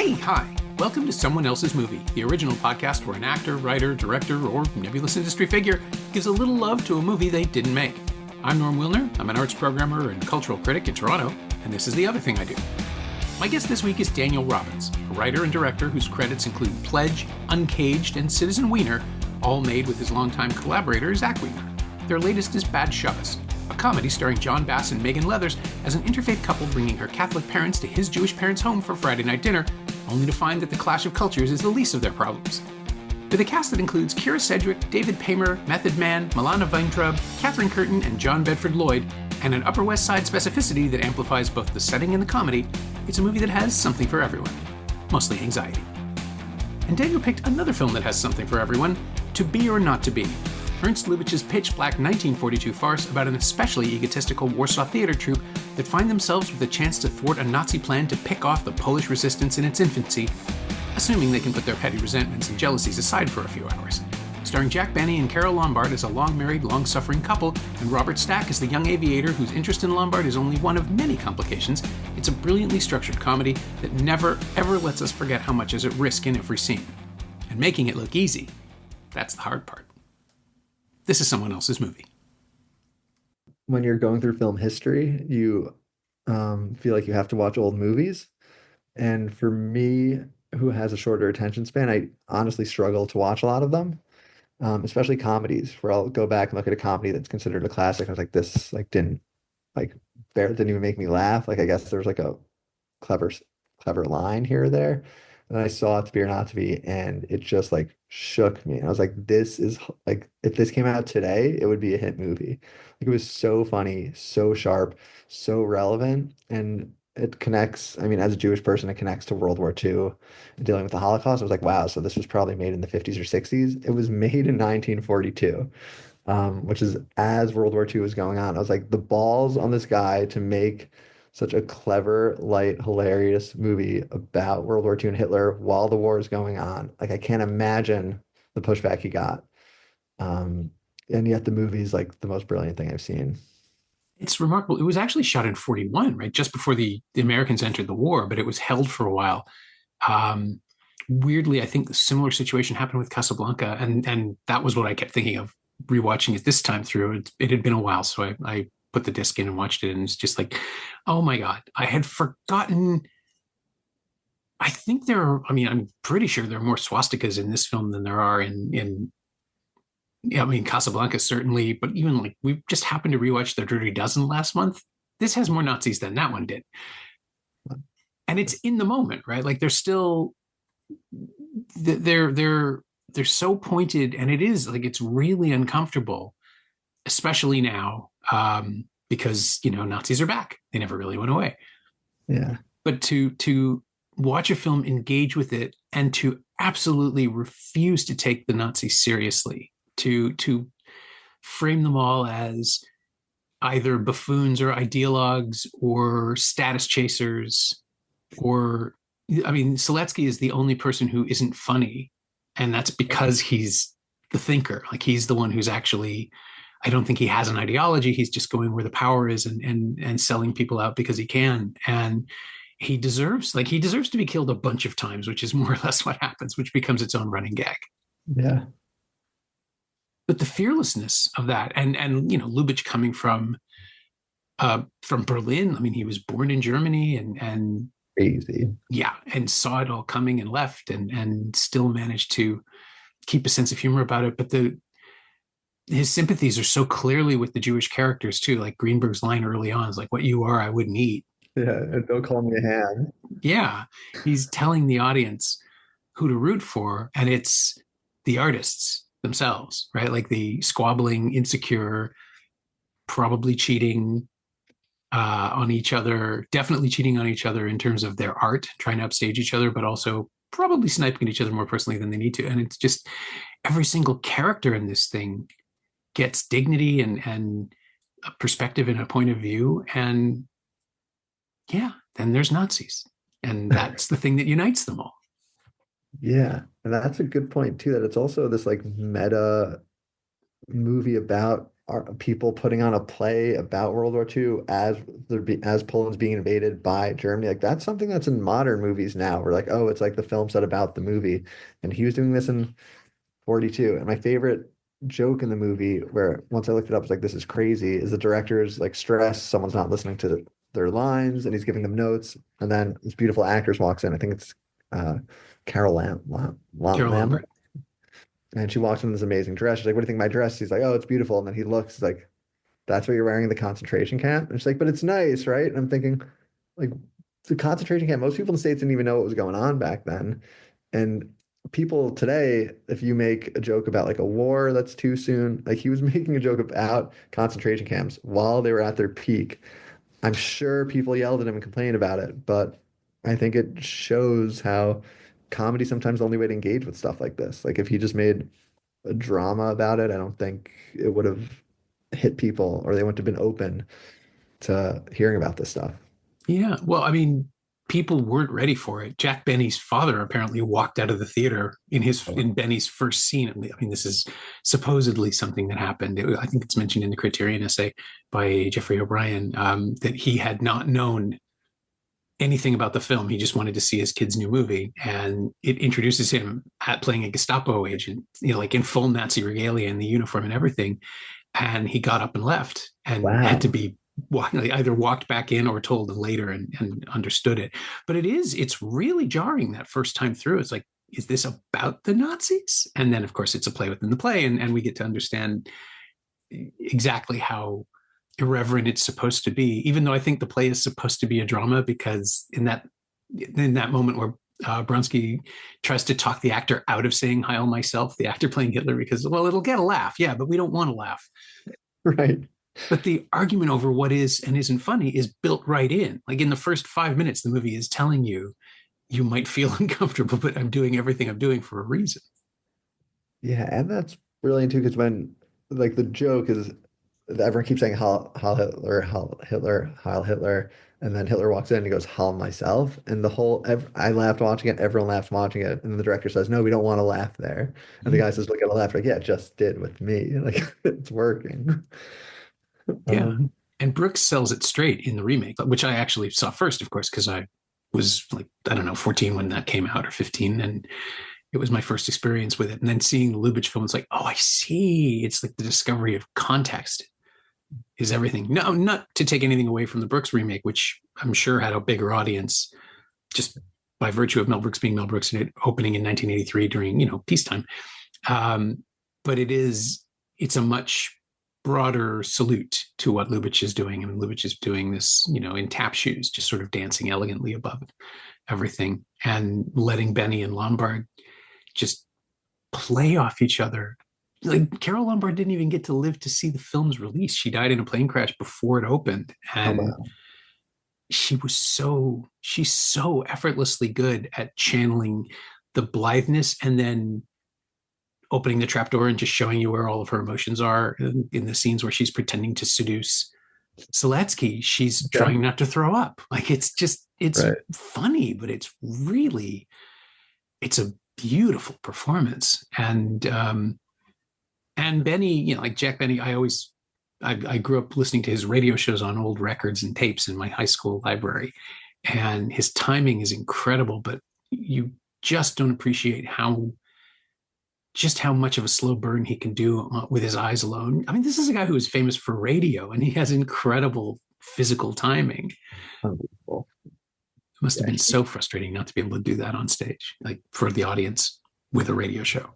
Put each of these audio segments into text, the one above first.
Hey, hi. Welcome to Someone Else's Movie, the original podcast where an actor, writer, director, or nebulous industry figure gives a little love to a movie they didn't make. I'm Norm Wilner. I'm an arts programmer and cultural critic in Toronto, and this is the other thing I do. My guest this week is Daniel Robbins, a writer and director whose credits include Pledge, Uncaged, and Citizen Wiener, all made with his longtime collaborator, Zach Wiener. Their latest is Bad Shabbos, a comedy starring John Bass and Megan Leathers as an interfaith couple bringing her Catholic parents to his Jewish parents' home for Friday night dinner, only to find that the clash of cultures is the least of their problems. With a cast that includes Kira Sedgwick, David Paymer, Method Man, Milana Weintraub, Catherine Curtin, and John Bedford Lloyd, and an Upper West Side specificity that amplifies both the setting and the comedy, it's a movie that has something for everyone. Mostly anxiety. And Daniel picked another film that has something for everyone, To Be or Not to Be, Ernst Lubitsch's pitch black 1942 farce about an especially egotistical Warsaw theater troupe that find themselves with a chance to thwart a Nazi plan to pick off the Polish resistance in its infancy, assuming they can put their petty resentments and jealousies aside for a few hours. Starring Jack Benny and Carole Lombard as a long-married, long-suffering couple, and Robert Stack as the young aviator whose interest in Lombard is only one of many complications, it's a brilliantly structured comedy that never, ever lets us forget how much is at risk in every scene. And making it look easy, that's the hard part. This is Someone Else's Movie. When you're going through film history, you feel like you have to watch old movies. And for me, who has a shorter attention span, I honestly struggle to watch a lot of them, especially comedies, where I'll go back and look at a comedy that's considered a classic. I was like, this didn't even make me laugh. Like, I guess there's like a clever line here or there. And I saw It to Be or Not to Be, and it just like shook me. And I was like, this is like, if this came out today, it would be a hit movie. Like, it was so funny, so sharp, so relevant. And it connects, I mean, as a Jewish person, it connects to World War II and dealing with the Holocaust. I was like, wow, so this was probably made in the 50s or 60s. It was made in 1942, which is as World War II was going on. I was like, the balls on this guy to make such a clever, light, hilarious movie about World War II and Hitler while the war is going on. Like, I can't imagine the pushback he got. And yet the movie's like the most brilliant thing I've seen. It's remarkable. It was actually shot in 41, right? Just before the Americans entered the war, but it was held for a while. Weirdly, I think the similar situation happened with Casablanca, and that was what I kept thinking of rewatching it this time through. It had been a while, so I put the disc in and watched it, and it's just like, oh my God, I had forgotten. I think I'm pretty sure there are more swastikas in this film than there are in Casablanca certainly, but even like we just happened to rewatch The Dirty Dozen last month. This has more Nazis than that one did. And it's in the moment, right? Like, they're still, they're so pointed, and it is like, it's really uncomfortable, especially now, because, Nazis are back. They never really went away. Yeah. But to watch a film, engage with it, and to absolutely refuse to take the Nazis seriously, to frame them all as either buffoons or ideologues or status chasers, or, Seletsky is the only person who isn't funny, and that's because he's the thinker. Like, he's the one who's actually, I don't think he has an ideology. He's just going where the power is and selling people out because he can. And he deserves to be killed a bunch of times, which is more or less what happens, which becomes its own running gag. Yeah. But the fearlessness of that, and Lubitsch coming from Berlin. I mean, he was born in Germany and Crazy. Yeah, and saw it all coming and left, and still managed to keep a sense of humor about it. But his sympathies are so clearly with the Jewish characters too. Like, Greenberg's line early on is like, "What you are, I wouldn't eat." Yeah, and don't call me a ham. Yeah, he's telling the audience who to root for, and it's the artists themselves, right? Like, the squabbling, insecure, probably cheating on each other, definitely cheating on each other in terms of their art, trying to upstage each other, but also probably sniping at each other more personally than they need to. And it's just, every single character in this thing gets dignity and a perspective and a point of view. And yeah, then there's Nazis. And that's the thing that unites them all. Yeah. And that's a good point too, that it's also this like meta movie about are people putting on a play about World War II as Poland's being invaded by Germany. Like that's something that's in modern movies now. We're like, oh, it's like the film set about the movie. And he was doing this in 42. And my favorite joke in the movie, where once I looked it up, I was like, this is crazy, is the director's like stressed, someone's not listening to their lines, and he's giving them notes. And then this beautiful actress walks in. I think it's uh, Carole Carole Lambert. Lombard. And she walks in this amazing dress. She's like, what do you think of my dress? He's like, oh, it's beautiful. And then he looks, he's like, that's what you're wearing in the concentration camp? And she's like, but it's nice, right? And I'm thinking, like, the concentration camp, most people in the States didn't even know what was going on back then. And people today, if you make a joke about like a war that's too soon, like he was making a joke about concentration camps while they were at their peak. I'm sure people yelled at him and complained about it, but I think it shows how comedy sometimes the only way to engage with stuff like this. Like if he just made a drama about it, I don't think it would have hit people or they wouldn't have been open to hearing about this stuff. Yeah. Well, I mean, people weren't ready for it. Jack Benny's father apparently walked out of the theater in Benny's first scene. I mean, this is supposedly something that happened. I think it's mentioned in the Criterion essay by Jeffrey O'Brien, that he had not known anything about the film. He just wanted to see his kid's new movie, and it introduces him at playing a Gestapo agent, like in full Nazi regalia and the uniform and everything. And he got up and left and had Wow. to be either walked back in or told later and understood it. But it's really jarring that first time through. It's like, is this about the Nazis? And then, of course, it's a play within the play, and we get to understand exactly how irreverent it's supposed to be, even though I think the play is supposed to be a drama, because in that moment where Bronsky tries to talk the actor out of saying Heil myself, the actor playing Hitler, because, well, it'll get a laugh, yeah, but we don't want to laugh. Right. But the argument over what is and isn't funny is built right in. Like in the first 5 minutes, the movie is telling you, you might feel uncomfortable, but I'm doing everything I'm doing for a reason. Yeah, and that's brilliant too, because when like the joke is everyone keeps saying Heil Hitler, Heil Hitler, Heil Hitler, and then Hitler walks in and he goes Heil myself, and I laughed watching it, everyone laughed watching it, and the director says, no, we don't want to laugh there, and the guy says, look at the laugh, like yeah, it just did with me, like it's working. Yeah. Um, And Brooks sells it straight in the remake, which I actually saw first, of course, because I was like, I don't know, 14 when that came out or 15. And it was my first experience with it. And then seeing the Lubitsch film, it's like, oh, I see. It's like the discovery of context is everything. No, not to take anything away from the Brooks remake, which I'm sure had a bigger audience just by virtue of Mel Brooks being Mel Brooks and it opening in 1983 during, peacetime. But it's a much broader salute to what Lubitsch is doing. I mean, Lubitsch is doing this, in tap shoes, just sort of dancing elegantly above everything and letting Benny and Lombard just play off each other. Like Carole Lombard didn't even get to live to see the film's release. She died in a plane crash before it opened. oh And wow. she's so effortlessly good at channeling the blitheness and then opening the trapdoor and just showing you where all of her emotions are in the scenes where she's pretending to seduce Seletsky. She's Yeah, trying not to throw up. Like it's right. funny, but it's a beautiful performance. And Benny, like Jack Benny, I grew up listening to his radio shows on old records and tapes in my high school library. And his timing is incredible, but you just don't appreciate how much of a slow burn he can do with his eyes alone. I mean, this is a guy who is famous for radio and he has incredible physical timing. Unbelievable. It must have Yeah, been so frustrating not to be able to do that on stage, like for the audience with a radio show.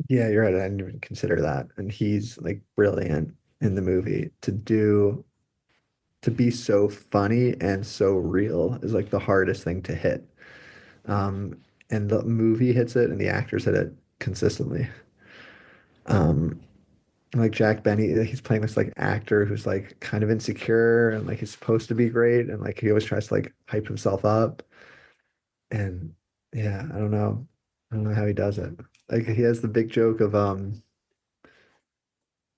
yeah, you're right. I didn't even consider that. And he's like brilliant in the movie to be so funny and so real is like the hardest thing to hit. Um, and the movie hits it and the actors hit it consistently. Um, like Jack Benny, he's playing this like actor who's like kind of insecure and like he's supposed to be great and like he always tries to like hype himself up. And yeah, I don't know. I don't know how he does it. Like he has the big joke of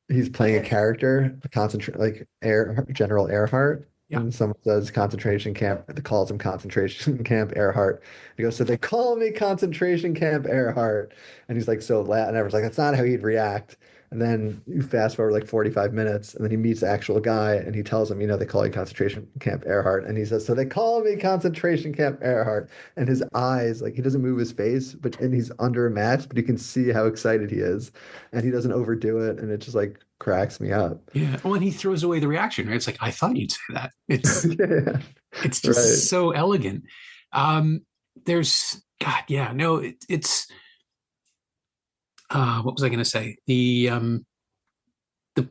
he's playing a character, a concentrate like Air General Earhart, Yeah. and someone says concentration camp, they calls him concentration camp Earhart. He goes, so they call me concentration camp Earhart, and he's like so Latin. Everyone's like, that's not how he'd react. And then you fast forward like 45 minutes, and then he meets the actual guy, and he tells him, they call you concentration camp Earhart. And he says, so they call me concentration camp Earhart. And his eyes, like he doesn't move his face, and he's under a mask, but you can see how excited he is. And he doesn't overdo it. And it just like cracks me up. Yeah. Well, and he throws away the reaction, right? It's like, I thought you'd say that. Yeah, It's right. just so elegant. There's God, yeah, no, it's what was I going to say? The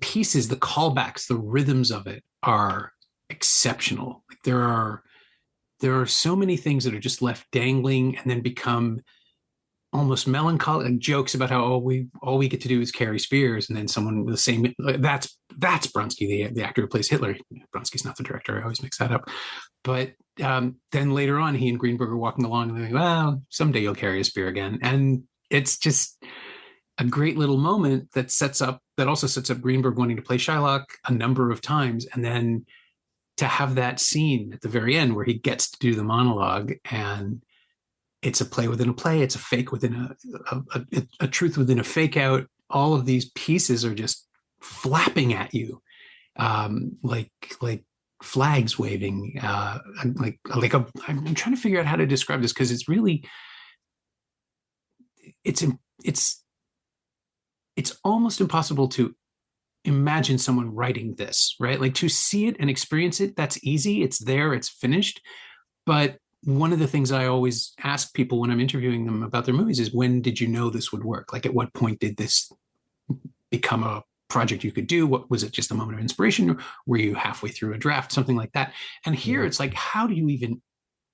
pieces, the callbacks, the rhythms of it are exceptional. Like there are so many things that are just left dangling and then become almost melancholy, and jokes about how all we get to do is carry spears, and then someone with the same, like, that's Bronsky, the actor who plays Hitler. Bronsky's not the director. I always mix that up. But then later on, he and Greenberg are walking along, and they're like, "Well, someday you'll carry a spear again," and it's just a great little moment that also sets up Greenberg wanting to play Shylock a number of times, and then to have that scene at the very end where he gets to do the monologue, and it's a play within a play, it's a fake within a truth within a fake out. All of these pieces are just flapping at you, like flags waving, I'm trying to figure out how to describe this, because it's really it's it's it's almost impossible to imagine someone writing this, right? Like, to see it and experience it, that's easy. It's there, it's finished. But one of the things I always ask people when I'm interviewing them about their movies is, when did you know this would work? Like, at what point did this become a project you could do? What was it, just a moment of inspiration? Or were you halfway through a draft, something like that? And here Yeah. it's like, how do you even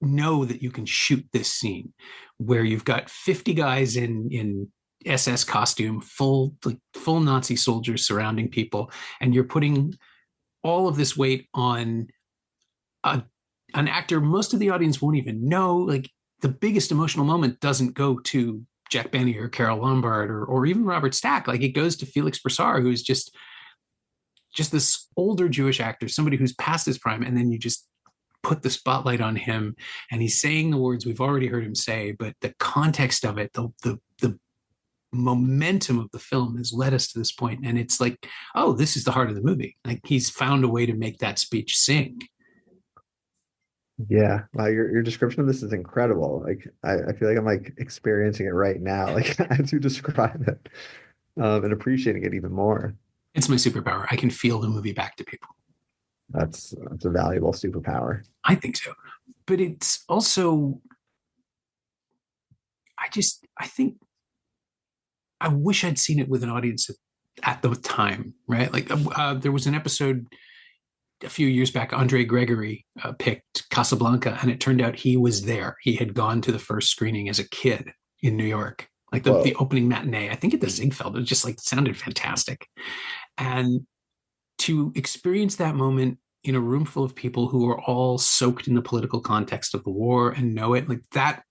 know that you can shoot this scene where you've got 50 guys in SS costume, full Nazi soldiers surrounding people, and you're putting all of this weight on a, an actor most of the audience won't even know. Like, the biggest emotional moment doesn't go to Jack Benny or Carole Lombard or even Robert Stack. Like, it goes to Felix Broussard, who's just this older Jewish actor, somebody who's past his prime, and then you just put the spotlight on him, and he's saying the words we've already heard him say, but the context of it, the momentum of the film has led us to this point, and it's like, oh, this is the heart of the movie. Like, he's found a way to make that speech sing. Yeah. Wow, your description of this is incredible. Like I feel like I'm like experiencing it right now, like as you describe it, and appreciating it even more. It's my superpower. I can feel the movie back to people. That's a valuable superpower. I think so. But it's also, I think I wish I'd seen it with an audience at the time, right? Like, there was an episode a few years back, Andre Gregory picked Casablanca, and it turned out he was there. He had gone to the first screening as a kid in New York, like the Whoa. opening matinee, I think at the Ziegfeld. It just like sounded fantastic. And to experience that moment in a room full of people who are all soaked in the political context of the war and know it, like that,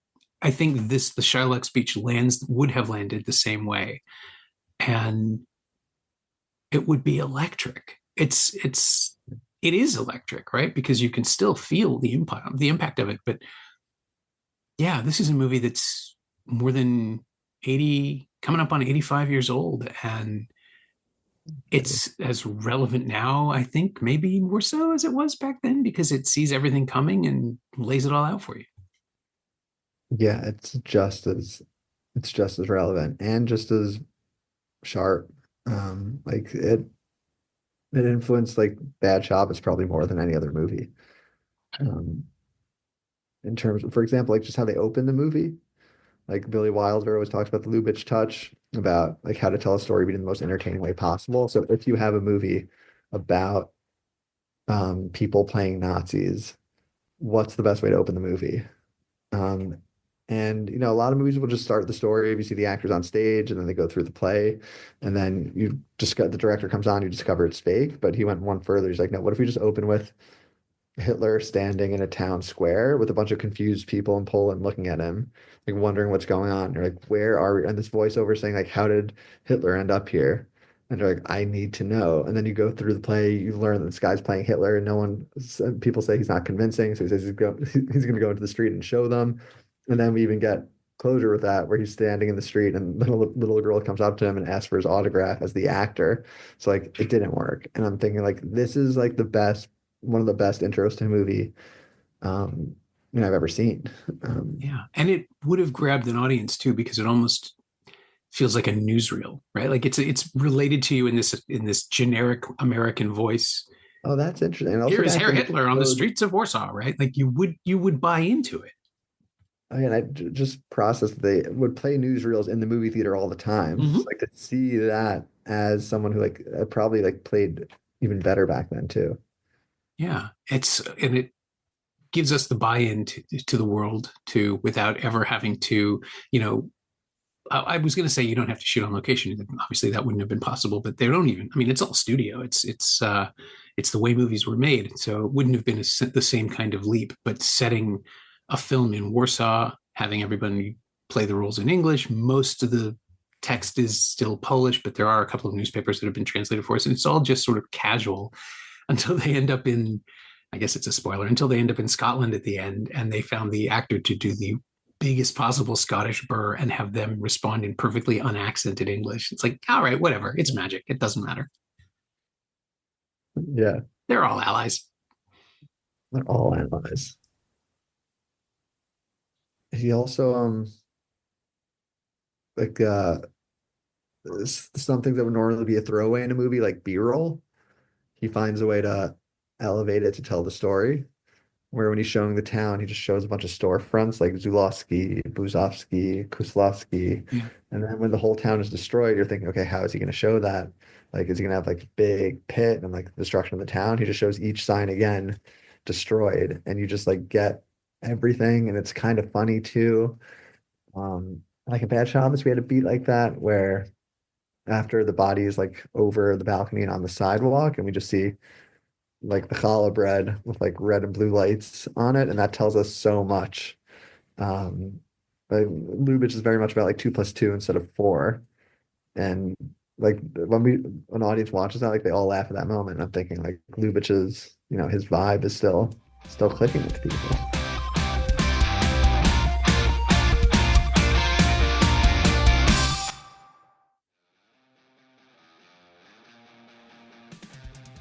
I think the Shylock speech would have landed the same way. And it would be electric. It is electric, right? Because you can still feel the impact of it. But yeah, this is a movie that's more than 80, coming up on 85 years old, and it's as relevant now, I think, maybe more so as it was back then, because it sees everything coming and lays it all out for you. Yeah, it's just as relevant and just as sharp. Like it influenced like Bad Shabbos probably more than any other movie. Um, in terms of, for example, like just how they open the movie. Like Billy Wilder always talks about the Lubitsch touch, about like how to tell a story but in the most entertaining way possible. So if you have a movie about people playing Nazis, what's the best way to open the movie? Um, and a lot of movies will just start the story. If you see the actors on stage, and then they go through the play, and then you just got the director comes on, you discover it's fake. But he went one further. He's like, no, what if we just open with Hitler standing in a town square with a bunch of confused people in Poland looking at him, like wondering what's going on. You're like, where are we? And this voiceover saying, like, how did Hitler end up here? And they're like, I need to know. And then you go through the play, you learn that this guy's playing Hitler, and people say he's not convincing. So he says he's going to go into the street and show them. And then we even get closure with that, where he's standing in the street and the little girl comes up to him and asks for his autograph as the actor. So like it didn't work. And I'm thinking like this is like one of the best intros to a movie um I've ever seen. Um, Yeah. And it would have grabbed an audience too, because it almost feels like a newsreel, right? Like it's related to you in this generic American voice. oh, that's interesting. And also Here is back Herr then they Hitler on the showed, streets of Warsaw, right? Like you would buy into it. again, just processed that they would play newsreels in the movie theater all the time. So Mhm. like to see that as someone who like probably like played even better back then too. Yeah. And it gives us the buy-in to the world too, without ever having to, you know, I was going to say you don't have to shoot on location. Obviously, that wouldn't have been possible. But they don't even. I mean, it's all studio. It's the way movies were made. So it wouldn't have been the same kind of leap. But setting a film in Warsaw, having everybody play the roles in English, most of the text is still Polish, but there are a couple of newspapers that have been translated for us, and it's all just sort of casual until they end up in. I guess it's a spoiler until they end up in Scotland at the end, and they found the actor to do the biggest possible Scottish burr and have them respond in perfectly unaccented English. It's like, all right, whatever. It's magic. It doesn't matter. Yeah, They're all allies. they're all analyzed. He also like some things that would normally be a throwaway in a movie, like B-roll. He finds a way to elevate it to tell the story. Where when he's showing the town, he just shows a bunch of storefronts like Zulawski, Buzovsky, Kuslovsky. Yeah. And then when the whole town is destroyed, you're thinking, okay, how is he going to show that? Like, is he going to have like big pit and like the destruction of the town? He just shows each sign again destroyed, and you just like get everything, and it's kind of funny too. Like in Bad Shabbos, we had a beat like that where after the body is like over the balcony and on the sidewalk, and we just see like the challah bread with like red and blue lights on it, and that tells us so much. Um, like, Lubitsch is very much about like 2 plus 2 instead of 4, and like when an audience watches that, like they all laugh at that moment. And I'm thinking like Lubitsch's, his vibe is still clicking with people.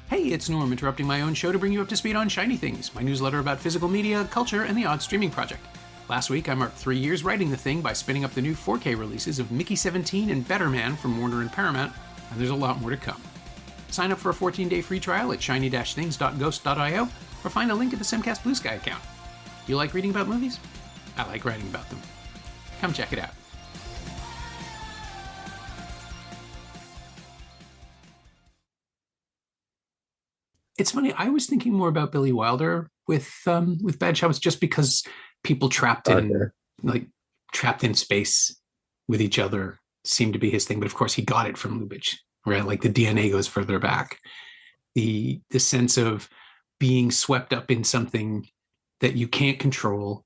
Hey, it's Norm interrupting my own show to bring you up to speed on Shiny Things, my newsletter about physical media, culture, and the odd streaming project. Last week, I marked 3 years writing the thing by spinning up the new 4K releases of Mickey 17 and Better Man from Warner and Paramount, and there's a lot more to come. Sign up for a 14-day free trial at shiny-things.ghost.io or find a link at the Semcast Blue Sky account. Do you like reading about movies? I like writing about them. Come check it out. It's funny. I was thinking more about Billy Wilder with Bad Shabbos, just because people Darker. trapped in space with each other seemed to be his thing. But of course, he got it from Lubitsch, right? Like the DNA goes further back. The sense of being swept up in something that you can't control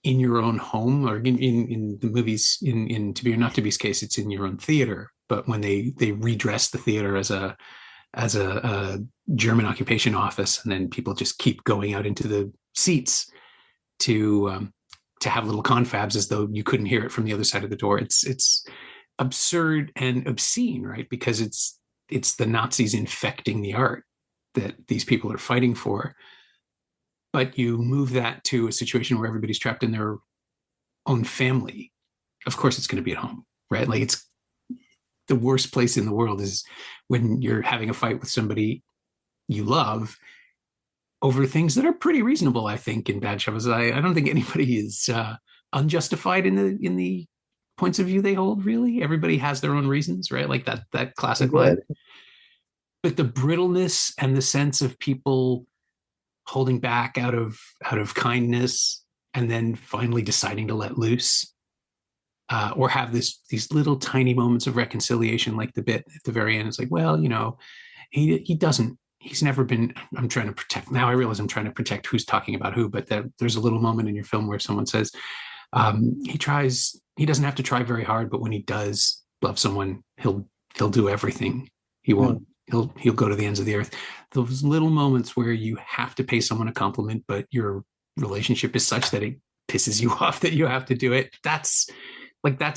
in your own home, or in the movies, in To Be or Not to Be's case, it's in your own theater. But when they redress the theater as a German occupation office, and then people just keep going out into the seats to have little confabs as though you couldn't hear it from the other side of the door. It's absurd and obscene, right? Because it's the Nazis infecting the art that these people are fighting for. But you move that to a situation where everybody's trapped in their own family. Of course, it's going to be at home, right? Like it's the worst place in the world is when you're having a fight with somebody you love over things that are pretty reasonable. I think in Bad Shabbos, I don't think anybody is unjustified in the points of view they hold. Really, everybody has their own reasons, right? Like that classic line. But the brittleness and the sense of people holding back out of kindness, and then finally deciding to let loose, or have these little tiny moments of reconciliation, like the bit at the very end. It's like, well, he doesn't. He's never been. I'm trying to protect. Now I realize I'm trying to protect who's talking about who. But there's a little moment in your film where someone says, he tries. He doesn't have to try very hard, but when he does love someone, he'll do everything. He won't. He'll go to the ends of the earth. Those little moments where you have to pay someone a compliment, but your relationship is such that it pisses you off that you have to do it. That's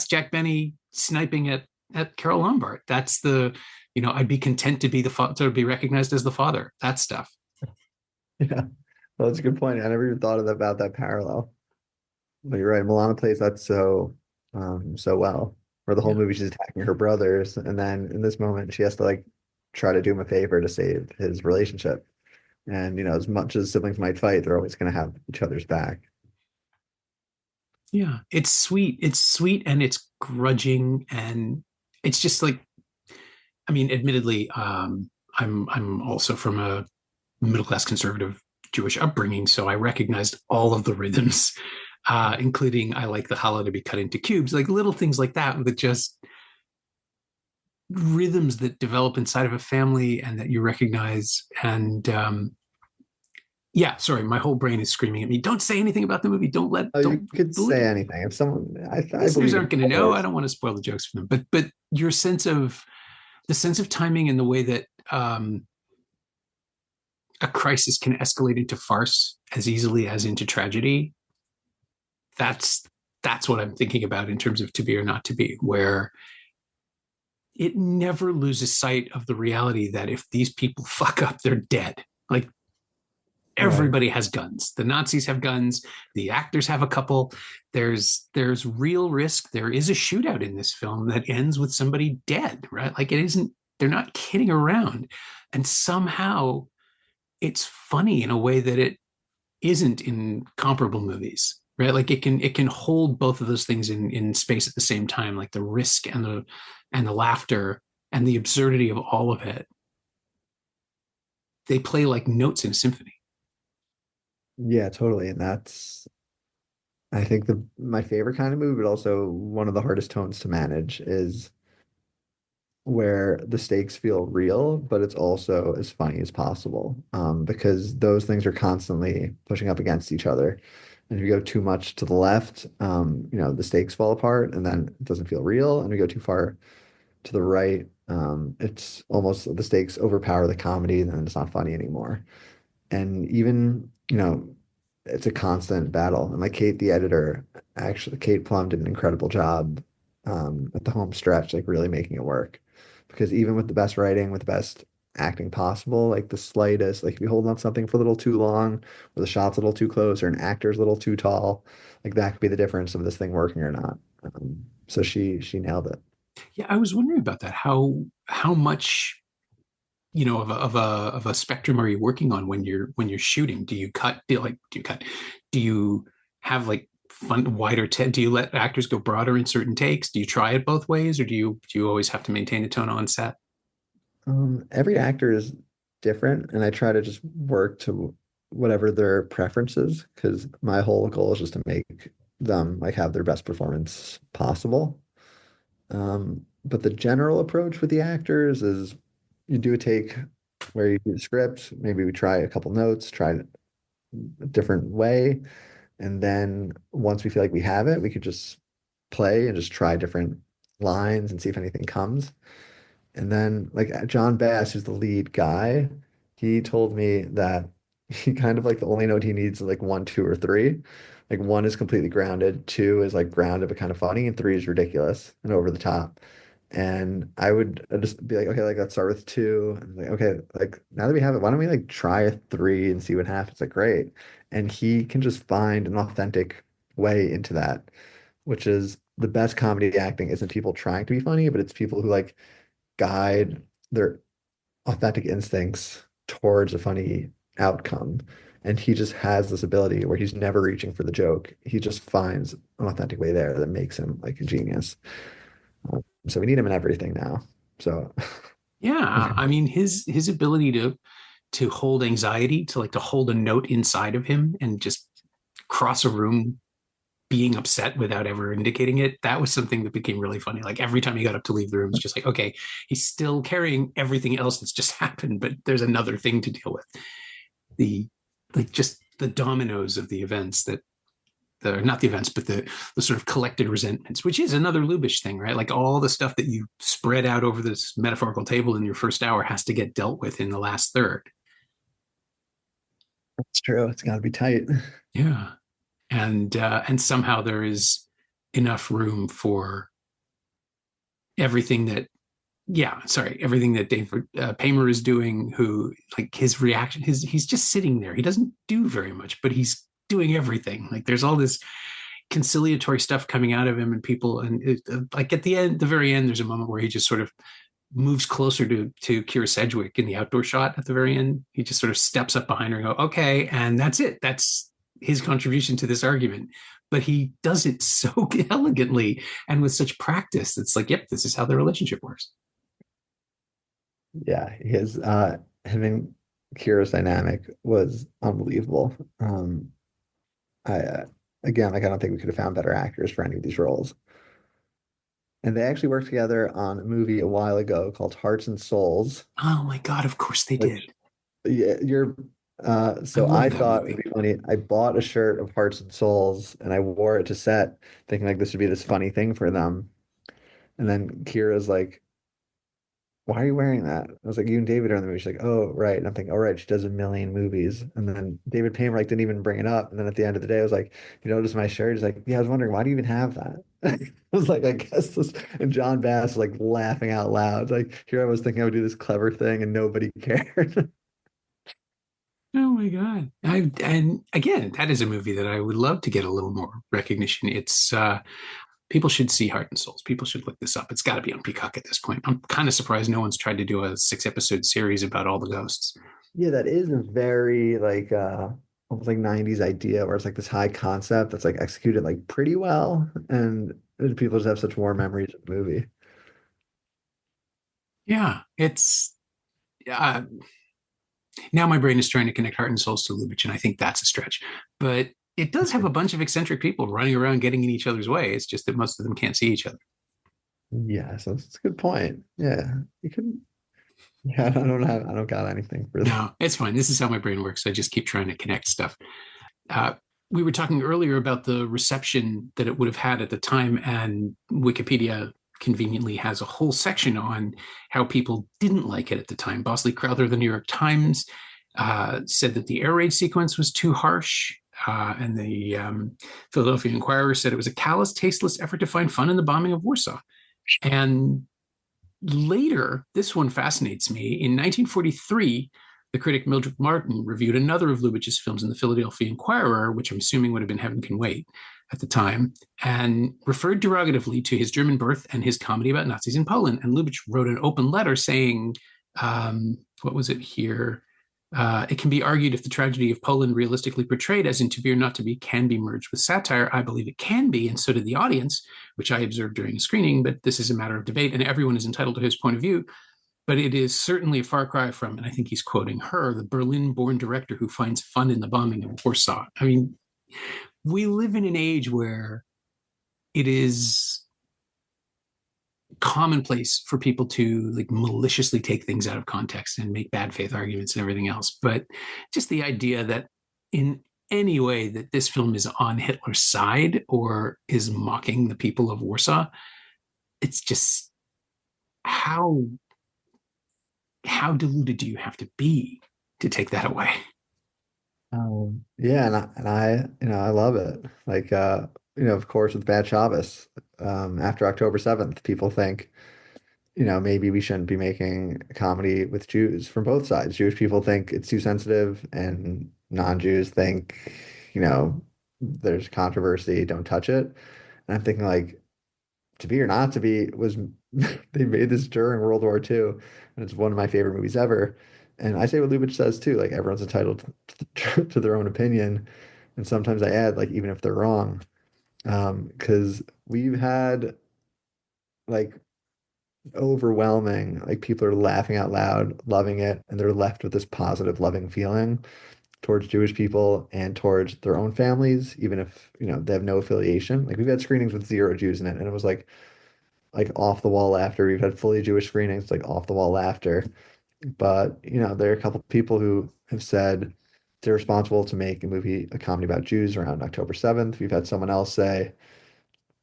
Jack Benny sniping at Carole Lombard. That's the, I'd be content to be to be recognized as the father. That stuff. Yeah, well, that's a good point. I never even thought about that parallel. But you're right. Milana plays that so well. Where the whole Yeah. movie she's attacking her brothers, and then in this moment she has to like try to do him a favor to save his relationship. And as much as siblings might fight, they're always going to have each other's back. Yeah. It's sweet. It's sweet and it's grudging. And it's just like, I mean, admittedly, I'm also from a middle class conservative Jewish upbringing, so I recognized all of the rhythms, including I like the challah to be cut into cubes, like little things like that just rhythms that develop inside of a family and that you recognize. And yeah, sorry, my whole brain is screaming at me. Don't say anything about the movie. Oh, you Don't could believe. say anything. If someone, I Listeners believe aren't in going to know. I spoilers. don't want to spoil the jokes for them. But your sense of the sense of timing and the way that a crisis can escalate into farce as easily as into tragedy. That's what I'm thinking about in terms of To Be or Not to Be, where it never loses sight of the reality that if these people fuck up, they're dead. Like everybody has guns. The Nazis have guns. The actors have a couple. There's real risk. There is a shootout in this film that ends with somebody dead, right? Like it isn't, they're not kidding around. And somehow it's funny in a way that it isn't in comparable movies, right? Like it can hold both of those things in space at the same time, like the risk and the laughter and the absurdity of all of it. They play like notes in a symphony. Yeah, totally. And that's, I think, my favorite kind of movie, but also one of the hardest tones to manage is where the stakes feel real, but it's also as funny as possible. Because those things are constantly pushing up against each other. And if you go too much to the left, the stakes fall apart and then it doesn't feel real. And we go too far to the right, it's almost the stakes overpower the comedy and then it's not funny anymore. And even, it's a constant battle. And like Kate, the editor, actually, Kate Plum did an incredible job at the home stretch, like really making it work. Because even with the best writing, with the best acting possible, like the slightest, like if you hold on something for a little too long, or the shot's a little too close, or an actor's a little too tall, like that could be the difference of this thing working or not. So she nailed it. Yeah, I was wondering about that. How much of a spectrum are you working on when you're shooting? Do you cut? Do you have like fun wider do you let actors go broader in certain takes? Do you try it both ways, or do you always have to maintain a tone on set? Every actor is different, and I try to just work to whatever their preferences, because my whole goal is just to make them like have their best performance possible. But the general approach with the actors is you do a take where you do the script, maybe we try a couple notes, try a different way, and then once we feel like we have it, we could just play and just try different lines and see if anything comes. And then like John Bass, who's the lead guy, he told me that he kind of like the only note he needs is like one, two, or three. Like one is completely grounded, two is like grounded but kind of funny, and three is ridiculous and over the top. And I would just be like, okay, like let's start with two. And like, okay, like now that we have it, why don't we like try a three and see what happens? Like, great. And he can just find an authentic way into that, which is the best comedy acting isn't people trying to be funny, but it's people who like guide their authentic instincts towards a funny outcome. And he just has this ability where he's never reaching for the joke. He just finds an authentic way there that makes him like a genius. So we need him in everything now. So Yeah, I mean his ability to hold anxiety, to hold a note inside of him and just cross a room being upset without ever indicating it, that was something that became really funny. Like every time he got up to leave the room, it's just like, okay, he's still carrying everything else that's just happened, but there's another thing to deal with. The just the dominoes of the events that not the events, but the sort of collected resentments, which is another Lubitsch thing, right? Like all the stuff that you spread out over this metaphorical table in your first hour has to get dealt with in the last third. it's true. It's got to be tight. Yeah. and somehow there is enough room for everything that everything that David Paymer is doing, who, like, his reaction, he's just sitting there. He doesn't do very much, but he's doing everything. Like, there's all this conciliatory stuff coming out of him, and people, and like at the very end, there's a moment where he just sort of moves closer to Kira Sedgwick in the outdoor shot at the very end. He just sort of steps up behind her and go, okay, and that's it. That's his contribution to this argument. But he does it so elegantly and with such practice. It's like, yep, this is how the relationship works. Yeah, his him and Kira's dynamic was unbelievable. I again, like, I don't think we could have found better actors for any of these roles. And they actually worked together on a movie a while ago called Hearts and Souls, Oh my God, of course they which, did. yeah, you're I so love I that thought it'd movie. be funny. I bought a shirt of Hearts and Souls and I wore it to set, thinking like this would be this funny thing for them. And then Kira's like, why are you wearing that? I was like, you and David are in the movie. She's like, oh, right. And I'm thinking, oh, right, she does a million movies. And then David Payne like didn't even bring it up. And then at the end of the day, I was like, you notice my shirt? He's like, yeah, I was wondering, why do you even have that? I was like, I guess this. And John Bass was like laughing out loud. Like, here I was thinking I would do this clever thing and nobody cared. Oh my God. And again, that is a movie that I would love to get a little more recognition. It's people should see Heart and Souls. People should look this up. It's got to be on Peacock at this point. I'm kind of surprised no one's tried to do a 6 episode series about all the ghosts. Yeah, that is a very like almost like 90s idea where it's like this high concept that's like executed like pretty well. And people just have such warm memories of the movie. Yeah, it's uh, now my brain is trying to connect Heart and Souls to Lubitsch, and I think that's a stretch. But it does have a bunch of eccentric people running around getting in each other's way. It's just that most of them can't see each other. Yeah, so that's a good point. Yeah, you could. Yeah, I don't got anything for that. No, it's fine. This is how my brain works. I just keep trying to connect stuff. Uh, we were talking earlier about the reception that it would have had at the time, and Wikipedia conveniently has a whole section on how people didn't like it at the time. Bosley Crowther, the New York Times, said that the air raid sequence was too harsh. And the Philadelphia Inquirer said it was a callous, tasteless effort to find fun in the bombing of Warsaw. And later, this one fascinates me. In 1943, the critic Mildred Martin reviewed another of Lubitsch's films in the Philadelphia Inquirer, which I'm assuming would have been Heaven Can Wait at the time, and referred derogatively to his German birth and his comedy about Nazis in Poland. And Lubitsch wrote an open letter saying, what was it here? It can be argued if the tragedy of Poland, realistically portrayed as in To Be or Not to Be, can be merged with satire. I believe it can be, and so did the audience, which I observed during a screening, but this is a matter of debate, and everyone is entitled to his point of view. But it is certainly a far cry from, and I think he's quoting her, the Berlin-born director who finds fun in the bombing of Warsaw. I mean, we live in an age where it is commonplace for people to like maliciously take things out of context and make bad faith arguments and everything else. But just the idea that in any way that this film is on Hitler's side or is mocking the people of Warsaw, it's just how deluded do you have to be to take that away? Yeah, I love it. Like, of course, with Bad Shabbos, after October 7th, people think, maybe we shouldn't be making a comedy with Jews from both sides. Jewish people think it's too sensitive, and non-Jews think, there's controversy, don't touch it. And I'm thinking like, To Be or Not to Be was they made this during World War II, and it's one of my favorite movies ever. And I say what Lubitsch says too, like everyone's entitled to their own opinion. And sometimes I add, like, even if they're wrong, because we've had like overwhelming, like people are laughing out loud, loving it, and they're left with this positive, loving feeling towards Jewish people and towards their own families, even if, they have no affiliation. Like we've had screenings with zero Jews in it, and it was like off the wall laughter. We've had fully Jewish screenings, like off the wall laughter. But, there are a couple people who have said they're responsible to make a comedy about Jews around October 7th. We've had someone else say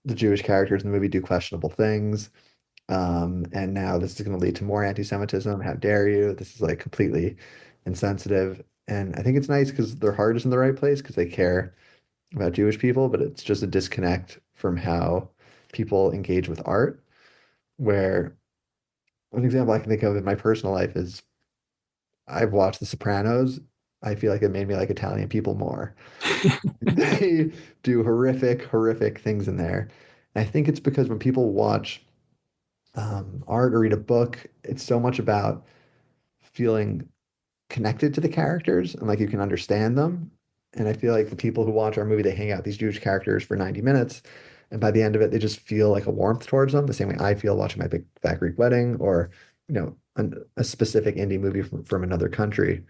the Jewish characters in the movie do questionable things. And now this is going to lead to more anti-Semitism. How dare you? This is like completely insensitive. And I think it's nice because their heart is in the right place because they care about Jewish people, but it's just a disconnect from how people engage with art. Where an example I can think of in my personal life is I've watched The Sopranos. I feel like it made me like Italian people more. They do horrific, horrific things in there. And I think it's because when people watch art or read a book, it's so much about feeling connected to the characters and like you can understand them. And I feel like the people who watch our movie, they hang out these Jewish characters for 90 minutes. And by the end of it, they just feel like a warmth towards them, the same way I feel watching my Big Fat Greek Wedding or, a specific indie movie from another country.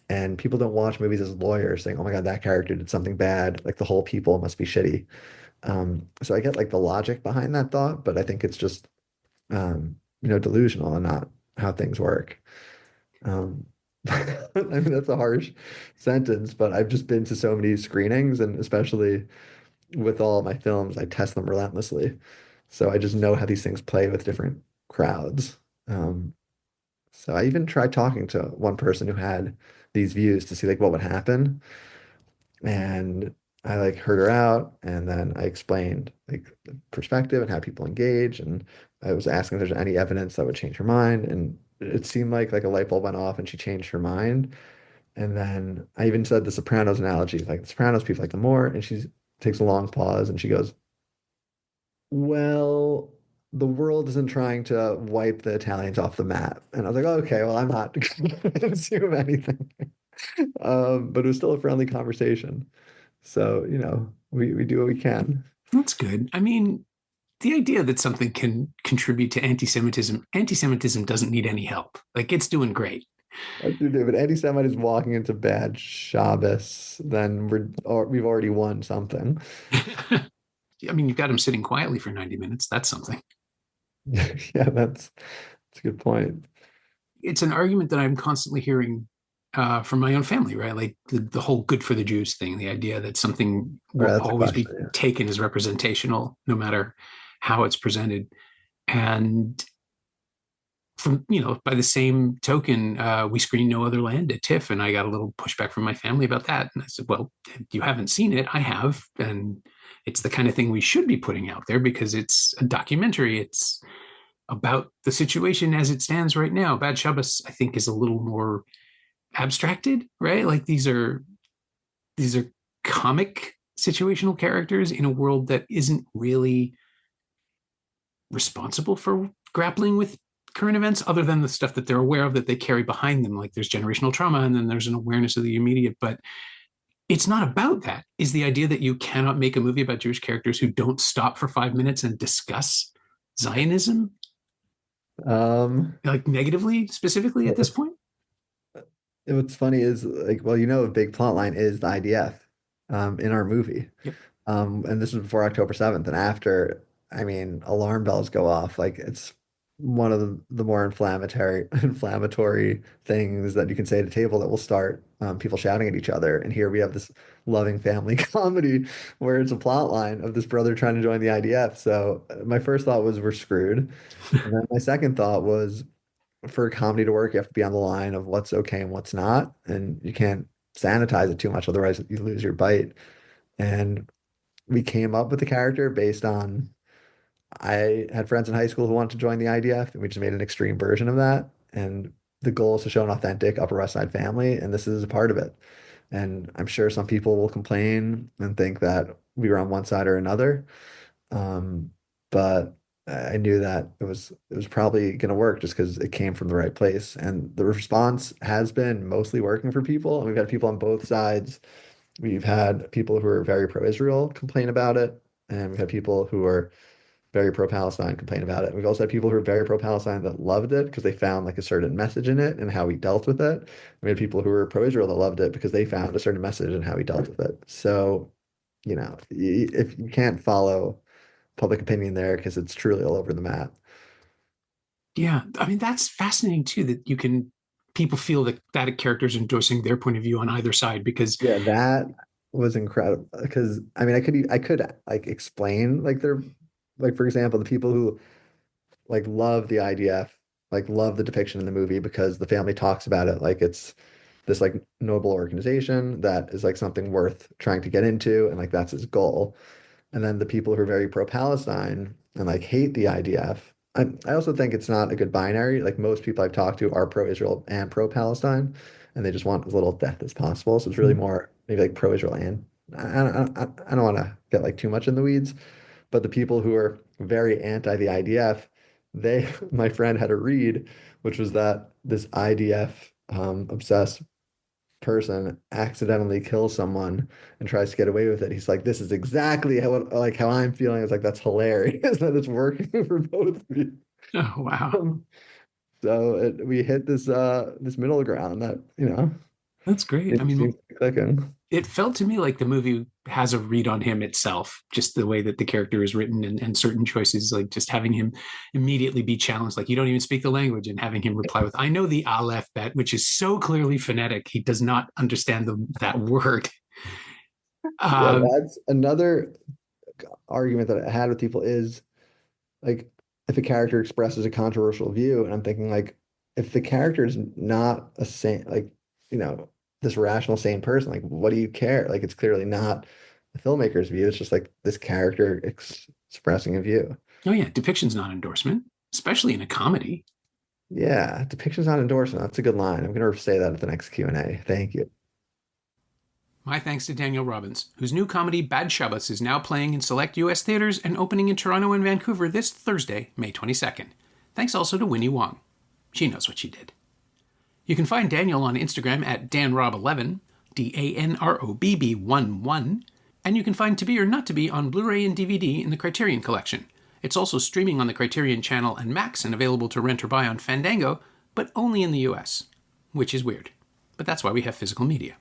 And people don't watch movies as lawyers saying, oh my God, that character did something bad. Like the whole people must be shitty. So I get like the logic behind that thought, but I think it's just, delusional and not how things work. Um, I mean, that's a harsh sentence, but I've just been to so many screenings, and especially with all my films, I test them relentlessly. So I just know how these things play with different crowds. Um, so I even tried talking to one person who had these views to see like what would happen. And I like heard her out, and then I explained like the perspective and how people engage, and I was asking if there's any evidence that would change her mind, and it seemed like a light bulb went off and she changed her mind. And then I even said the Sopranos analogy, like the Sopranos people like them more, and she takes a long pause and she goes, "Well, the world isn't trying to wipe the Italians off the map." And I was like, "Okay, well, I'm not going to assume anything." But it was still a friendly conversation. So, we do what we can. That's good. I mean, the idea that something can contribute to anti-Semitism doesn't need any help. Like it's doing great. If anti-Semitism walking into Bad Shabbos, then we've already won something. I mean, you've got him sitting quietly for 90 minutes. That's something. Yeah, that's a good point. It's an argument that I'm constantly hearing from my own family, right? Like the whole good for the Jews thing, the idea that something All right, will that's a always be question. taken as representational, no matter how it's presented. And from, by the same token, we screened No Other Land at TIFF, and I got a little pushback from my family about that. And I said, well, you haven't seen it. I have. And it's the kind of thing we should be putting out there because it's a documentary. It's about the situation as it stands right now. Bad Shabbos, I think, is a little more abstracted, right? Like these are comic situational characters in a world that isn't really responsible for grappling with current events other than the stuff that they're aware of that they carry behind them. Like there's generational trauma and then there's an awareness of the immediate, but it's not about that. Is the idea that you cannot make a movie about Jewish characters who don't stop for 5 minutes and discuss Zionism, Um, like negatively, specifically at this point? what's funny is like, well, a big plot line is the IDF in our movie. Yep. And this was before October 7th. And after, I mean, alarm bells go off. Like it's one of the more inflammatory things that you can say at a table that will start people shouting at each other. And here we have this loving family comedy where it's a plot line of this brother trying to join the IDF. So my first thought was we're screwed. And then my second thought was for a comedy to work, you have to be on the line of what's okay and what's not. And you can't sanitize it too much, otherwise you lose your bite. And we came up with the character based on I had friends in high school who wanted to join the IDF, and we just made an extreme version of that. And the goal is to show an authentic Upper West Side family, and this is a part of it. And I'm sure some people will complain and think that we were on one side or another. But I knew that it was probably going to work just because it came from the right place. And the response has been mostly working for people. And we've had people on both sides. We've had people who are very pro-Israel complain about it, and we've had people who are very pro-Palestine complain about it. We've also had people who are very pro-Palestine that loved it because they found like a certain message in it and how we dealt with it. We had people who were pro-Israel that loved it because they found a certain message in how we dealt with it. So, if you can't follow public opinion there because it's truly all over the map. Yeah, I mean that's fascinating too. That people feel that that character is endorsing their point of view on either side because Yeah, that was incredible because I mean I could like explain like they're like for example the people who like love the IDF like love the depiction in the movie because the family talks about it like it's this like noble organization that is like something worth trying to get into, and like that's his goal. And then the people who are very pro-Palestine and like hate the IDF. I also think it's not a good binary. Like most people I've talked to are pro-Israel and pro-Palestine, and they just want as little death as possible. So it's really more maybe like pro-Israel and I don't want to get like too much in the weeds, but the people who are very anti the IDF, they my friend had a read, which was that this IDF obsessed person accidentally kills someone and tries to get away with it. He's like, this is exactly how I'm feeling. It's like that's hilarious that it's working for both of you. Oh, wow. We hit this middle ground that That's great. it seems to be clicking. It felt to me like the movie has a read on him itself, just the way that the character is written and certain choices, like just having him immediately be challenged, like you don't even speak the language, and having him reply with, I know the Aleph bet, which is so clearly phonetic. He does not understand that word. That's another argument that I had with people is like, if a character expresses a controversial view, and I'm thinking like, if the character is not a sane, like, this rational, sane person, like, what do you care? Like, it's clearly not the filmmaker's view. It's just like this character expressing a view. Oh yeah, depiction's not endorsement, especially in a comedy. Yeah, depiction's not endorsement. That's a good line. I'm going to say that at the next Q&A. Thank you. My thanks to Daniel Robbins, whose new comedy Bad Shabbos is now playing in select U.S. theaters and opening in Toronto and Vancouver this Thursday, May 22nd. Thanks also to Winnie Wong. She knows what she did. You can find Daniel on Instagram at DanRob11, DANROBB11, and you can find To Be or Not to Be on Blu-ray and DVD in the Criterion Collection. It's also streaming on the Criterion Channel and Max and available to rent or buy on Fandango, but only in the US, which is weird. But that's why we have physical media.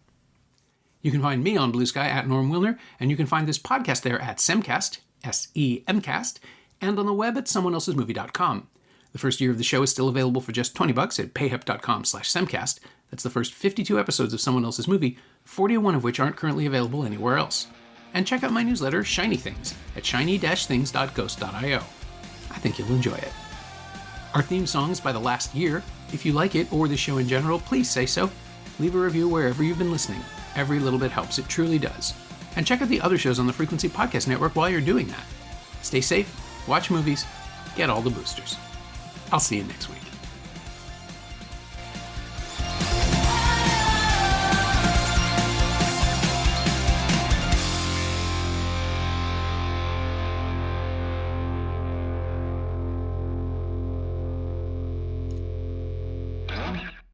You can find me on Blue Sky at Norm Wilner, and you can find this podcast there at Semcast, SEMcast, and on the web at someoneelsesmovie.com. The first year of the show is still available for just $20 at payhip.com/semcast. That's the first 52 episodes of Someone Else's Movie, 41 of which aren't currently available anywhere else. And check out my newsletter, Shiny Things, at shiny-things.ghost.io. I think you'll enjoy it. Our theme song is by The Last Year. If you like it, or the show in general, please say so. Leave a review wherever you've been listening. Every little bit helps, it truly does. And check out the other shows on the Frequency Podcast Network while you're doing that. Stay safe, watch movies, get all the boosters. I'll see you next week.